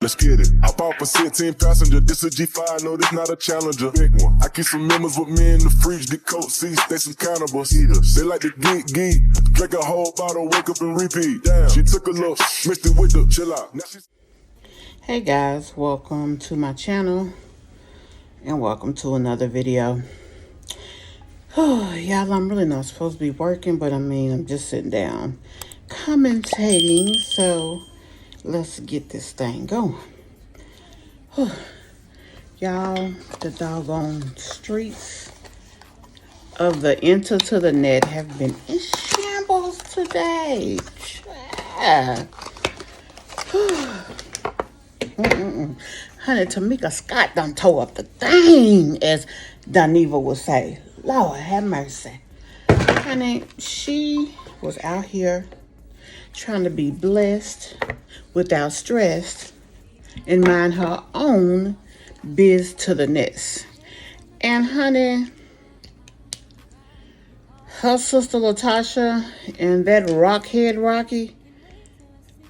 let's get it. I bought for 16 passenger, this a G5, no, this not a Challenger. Big one. I keep some members with me in the fridge, the coat seats, they some cannibals. Eaters. They like to geek, drink a whole bottle, wake up and repeat. Damn, she took a look, mixed it with the chill out. Now she's... Hey guys, welcome to my channel and welcome to another video. Y'all, I'm really not supposed to be working, but I'm just sitting down commentating, so let's get this thing going. Y'all, the doggone streets of the enter to the net have been in shambles today. Honey, Tamika Scott done tore up the thing, as Doniva would say. Lord have mercy. Honey, she was out here trying to be blessed without stress and mind her own biz to the nest. And honey, her sister Latosha and that rockhead Rocky,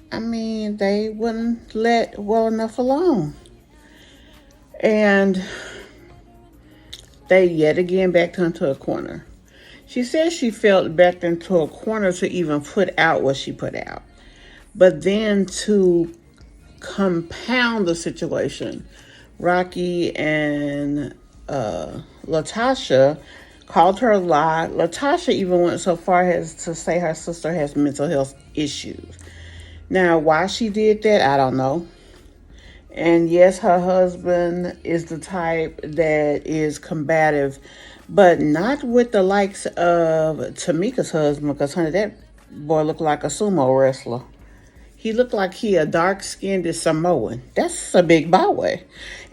they wouldn't let well enough alone. And they yet again backed her into a corner. She said she felt backed into a corner to even put out what she put out. But then to compound the situation, Rocky and Latosha called her a lie. Latosha even went so far as to say her sister has mental health issues. Now, why she did that, I don't know. And yes, her husband is the type that is combative, but not with the likes of Tamika's husband, because, honey, that boy looked like a sumo wrestler. He looked like he a dark-skinned Samoan. That's a big boy.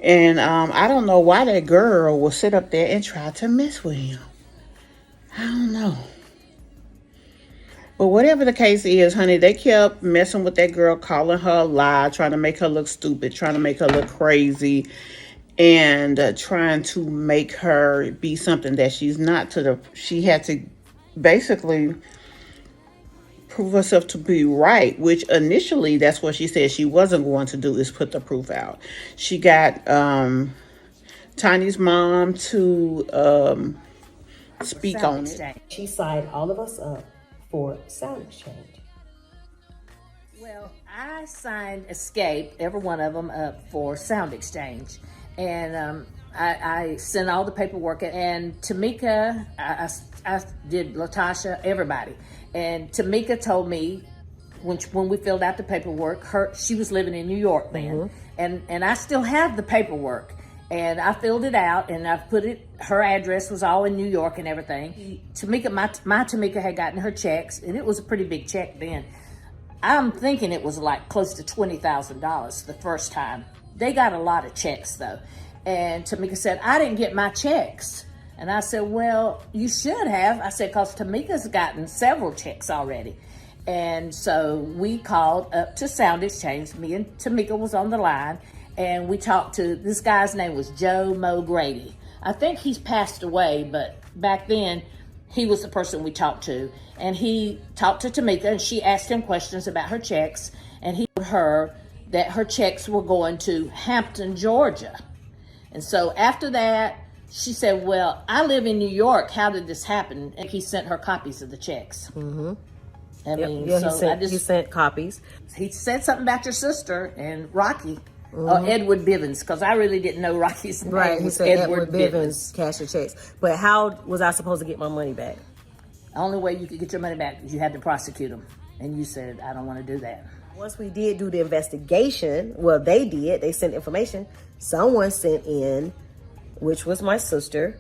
And I don't know why that girl will sit up there and try to mess with him. I don't know. But whatever the case is, honey, they kept messing with that girl, calling her a lie, trying to make her look stupid, trying to make her look crazy, and trying to make her be something that she's not. She had to basically prove herself to be right, which initially that's what she said she wasn't going to do, is put the proof out. She got Tiny's mom to speak on it. She signed all of us up for sound exchange. Well, I signed Escape, every one of them, up for sound exchange. And I sent all the paperwork, and Tamika, I did Latosha, everybody. And Tamika told me when we filled out the paperwork, she was living in New York then, and I still have the paperwork. And I filled it out, and I put it, her address was all in New York and everything. Tamika, my Tamika had gotten her checks, and it was a pretty big check then. I'm thinking it was like close to $20,000 the first time. They got a lot of checks though. And Tamika said, I didn't get my checks. And I said, well, you should have. I said, because Tamika's gotten several checks already. And so we called up to Sound Exchange. Me and Tamika was on the line. And we talked to, this guy's name was Joe Mo Grady. I think he's passed away, but back then he was the person we talked to. And he talked to Tamika, and she asked him questions about her checks. And he told her that her checks were going to Hampton, Georgia. And so after that, she said, well, I live in New York. How did this happen? And he sent her copies of the checks. He sent copies. He said something about your sister and Rocky. Edward Bivens, because I really didn't know Rocky's name. Right, he said Edward Bivens cashed the checks. But how was I supposed to get my money back? The only way you could get your money back is you had to prosecute them. And you said, I don't want to do that. Once we did do the investigation, well, they sent information. Someone sent in, which was my sister,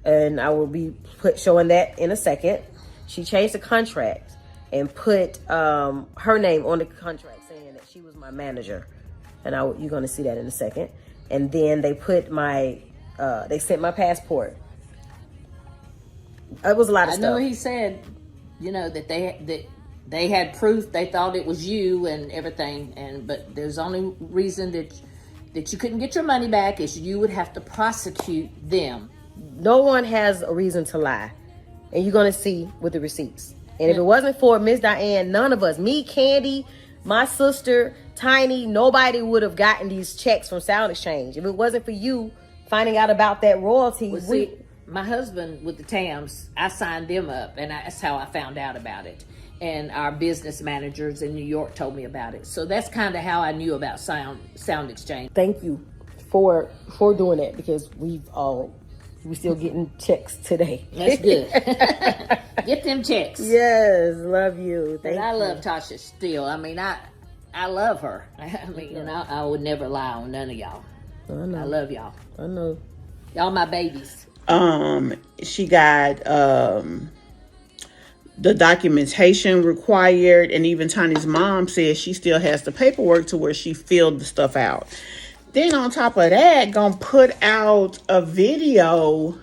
and I will be showing that in a second. She changed the contract and put her name on the contract, saying that she was my manager. And you're going to see that in a second. And then they put they sent my passport. It was a lot of stuff. I know he said, that they had proof. They thought it was you and everything. But there's only reason that you couldn't get your money back is you would have to prosecute them. No one has a reason to lie. And you're going to see with the receipts. And if it wasn't for Miss Diane, none of us, me, Candy, my sister, Tiny, nobody would have gotten these checks from Sound Exchange if it wasn't for you finding out about that royalty. Well, see, my husband with the Tams, I signed them up, and that's how I found out about it. And our business managers in New York told me about it. So that's kind of how I knew about Sound Exchange. Thank you for doing that, because we're still getting checks today. That's good. Get them checks. Yes, love you. Thank you. I love Tasha still. I mean, I love her. I mean, and I would never lie on none of y'all. I know. I love y'all. I know. Y'all my babies. She got the documentation required, and even Tiny's mom says she still has the paperwork to where she filled the stuff out. Then on top of that, gonna put out a video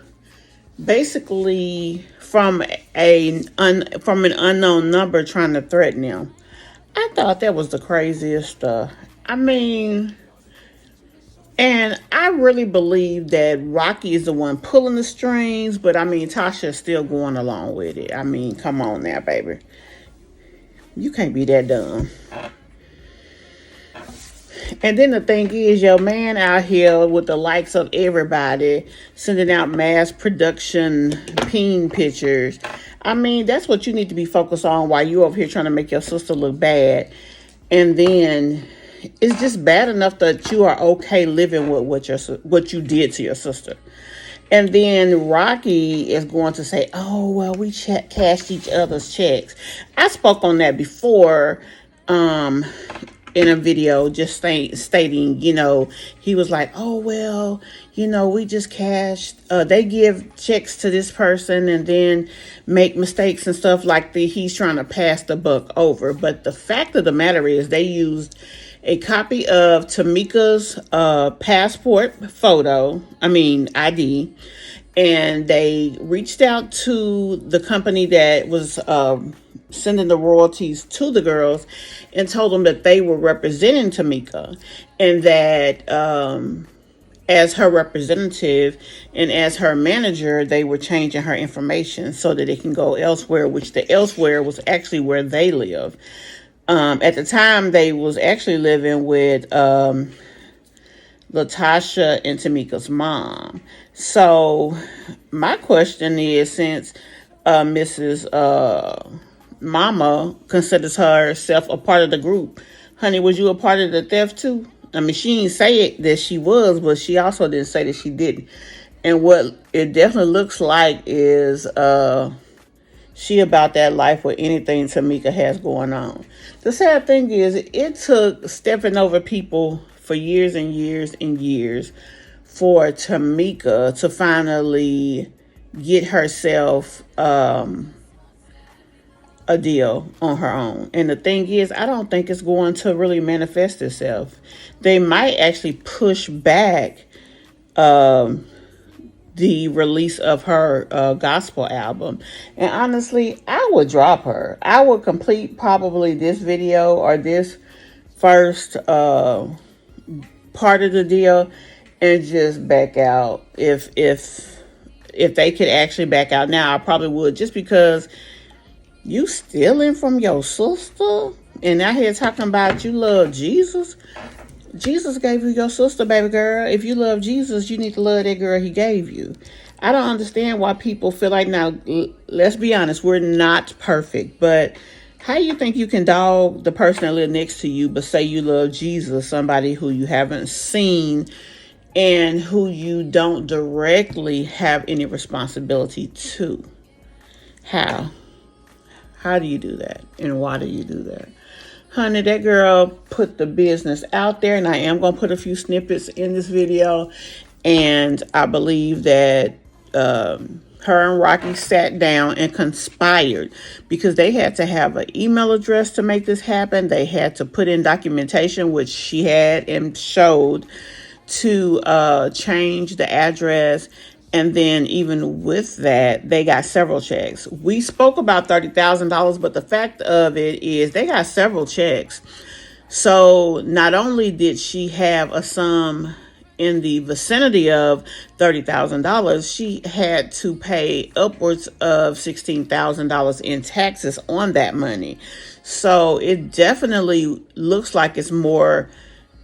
basically from an unknown number trying to threaten them. I thought that was the craziest stuff. I mean, and I really believe that Rocky is the one pulling the strings, but I mean, Tasha's still going along with it. I mean, come on now, baby. You can't be that dumb. And then the thing is, your man out here with the likes of everybody sending out mass production peen pictures. I mean, that's what you need to be focused on while you over here trying to make your sister look bad. And then it's just bad enough that you are okay living with what you did to your sister. And then Rocky is going to say, oh, well, we cashed each other's checks. I spoke on that before in a video, just stating, you know, he was like, oh, well, you know, we just cashed. They give checks to this person and then make mistakes and stuff like that. He's trying to pass the buck over. But the fact of the matter is they used a copy of Tamika's passport ID, and they reached out to the company that was sending the royalties to the girls and told them that they were representing Tamika, and that as her representative and as her manager, they were changing her information so that it can go elsewhere, which the elsewhere was actually where they live. At the time, they was actually living with Latosha and Tamika's mom. So my question is, since Mrs. Mama considers herself a part of the group, honey, was you a part of the theft too? I mean, she didn't say it that she was, but she also didn't say that she didn't. And what it definitely looks like is she about that life with anything Tamika has going on. The sad thing is, it took stepping over people for years and years and years for Tamika to finally get herself a deal on her own. And the thing is, I don't think it's going to really manifest itself. They might actually push back the release of her gospel album. And honestly, I would drop her. I would complete probably this video or this first part of the deal and just back out. If they could actually back out now, I probably would, just because you stealing from your sister and out here talking about you love Jesus. Jesus gave you your sister, baby girl. If you love Jesus, you need to love that girl he gave you. I don't understand why people feel like, now, let's be honest, we're not perfect. But how you think you can dog the person that lives next to you but say you love Jesus, somebody who you haven't seen and who you don't directly have any responsibility to? How? How do you do that? And why do you do that? Honey, that girl put the business out there, and I am going to put a few snippets in this video. And I believe that her and Rocky sat down and conspired, because they had to have an email address to make this happen. They had to put in documentation, which she had and showed, to change the address. And then even with that, they got several checks. We spoke about $30,000, but the fact of it is they got several checks. So not only did she have a sum in the vicinity of $30,000, she had to pay upwards of $16,000 in taxes on that money. So it definitely looks like it's more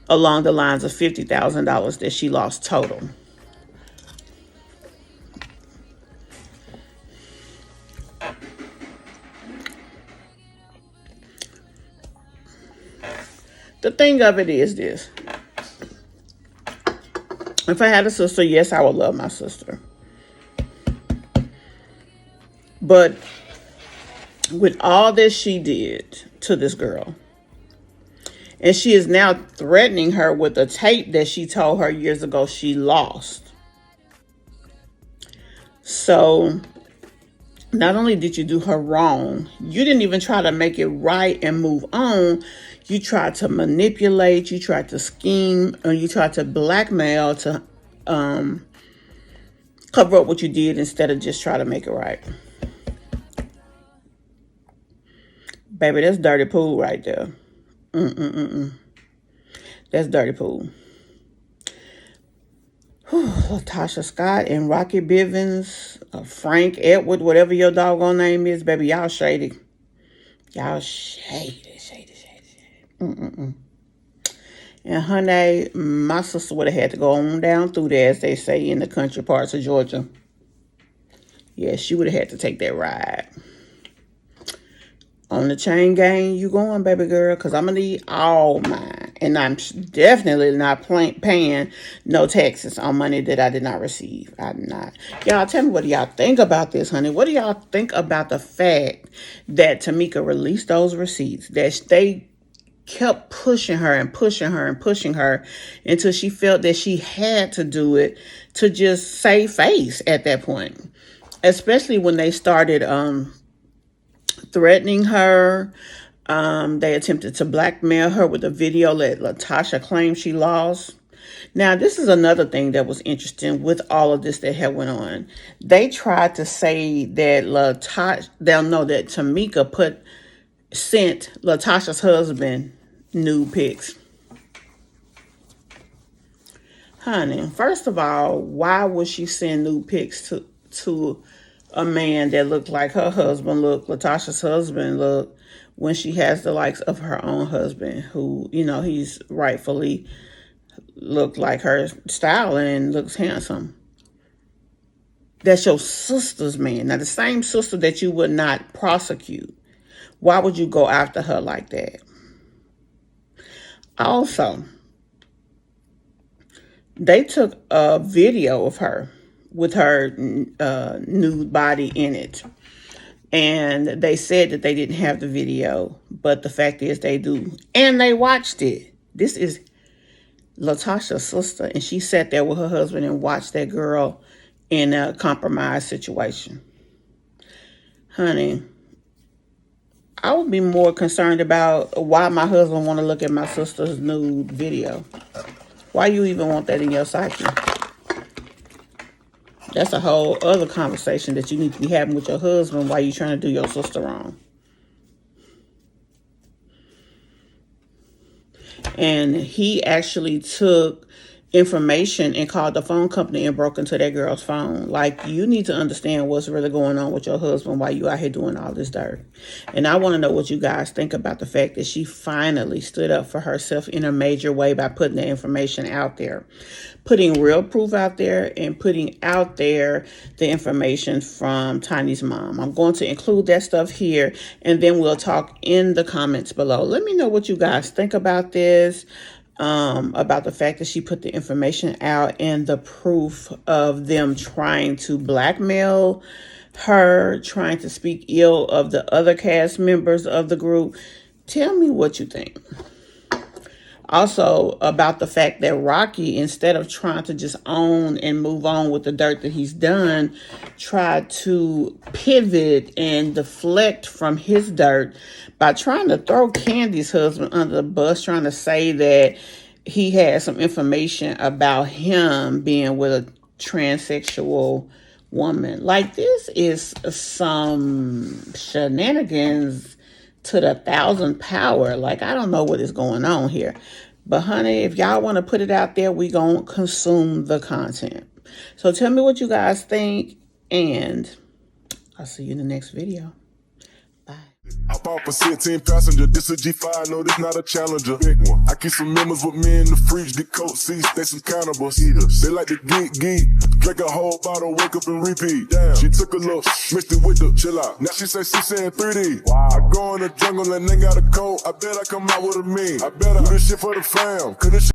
along the lines of $50,000 that she lost total. The thing of it is this. If I had a sister, yes, I would love my sister. But with all that she did to this girl, and she is now threatening her with a tape that she told her years ago she lost. So not only did you do her wrong, you didn't even try to make it right and move on. You tried to manipulate, you tried to scheme, and you tried to blackmail to cover up what you did instead of just try to make it right. Baby, that's dirty pool right there. That's dirty pool. Latosha Scott and Rocky Bivens, Frank Edward, whatever your doggone name is, baby, y'all shady. Y'all shady. And honey, my sister would have had to go on down through there, as they say in the country parts of Georgia. Yeah, she would have had to take that ride. On the chain gang, you going, baby girl, because I'm going to need all mine. And I'm definitely not paying no taxes on money that I did not receive. I'm not. Y'all, tell me, what do y'all think about this, honey? What do y'all think about the fact that Tamika released those receipts? That they kept pushing her and pushing her and pushing her until she felt that she had to do it to just save face at that point. Especially when they started threatening her. They attempted to blackmail her with a video that Latosha claimed she lost. Now, this is another thing that was interesting with all of this that had went on. They tried to say that Tamika sent Latosha's husband nude pics. Honey, first of all, why would she send nude pics to a man that looked like her husband Latosha's husband looked, when she has the likes of her own husband, who, he's rightfully looked like her style and looks handsome? That's your sister's man. Now, the same sister that you would not prosecute. Why would you go after her like that? Also, they took a video of her with her nude body in it. And they said that they didn't have the video, but the fact is they do. And they watched it. This is Latosha's sister, and she sat there with her husband and watched that girl in a compromised situation. Honey, I would be more concerned about why my husband want to look at my sister's nude video. Why you even want that in your psyche? That's a whole other conversation that you need to be having with your husband while you're trying to do your sister wrong. And he actually took information and called the phone company and broke into that girl's phone. Like, you need to understand what's really going on with your husband while you out here doing all this dirt. And I want to know what you guys think about the fact that she finally stood up for herself in a major way by putting the information out there, putting real proof out there, and putting out there the information from Tiny's mom. I'm going to include that stuff here, and then we'll talk in the comments below. Let me know what you guys think about this. About the fact that she put the information out and the proof of them trying to blackmail her, trying to speak ill of the other cast members of the group. Tell me what you think. Also, about the fact that Rocky, instead of trying to just own and move on with the dirt that he's done, tried to pivot and deflect from his dirt by trying to throw Candy's husband under the bus, trying to say that he had some information about him being with a transsexual woman. Like, this is some shenanigans to the 1,000 power. Like, I don't know what is going on here. But honey, if y'all want to put it out there, we gonna consume the content. So tell me what you guys think, and I'll see you in the next video. Bye. Hop off a 16 passenger, this a G5, no, this not a Challenger. Big one. I keep some members with me in the fridge, the coat seats, they some cannibals. Eaters. They like to geek, drink a whole bottle, wake up and repeat. Damn, she took a look, mixed it with the chill out. Now she say she saying 3D. Wow. I go in the jungle and they got a coat, I bet I come out with a mean. I bet I do this shit for the fam, cause this shit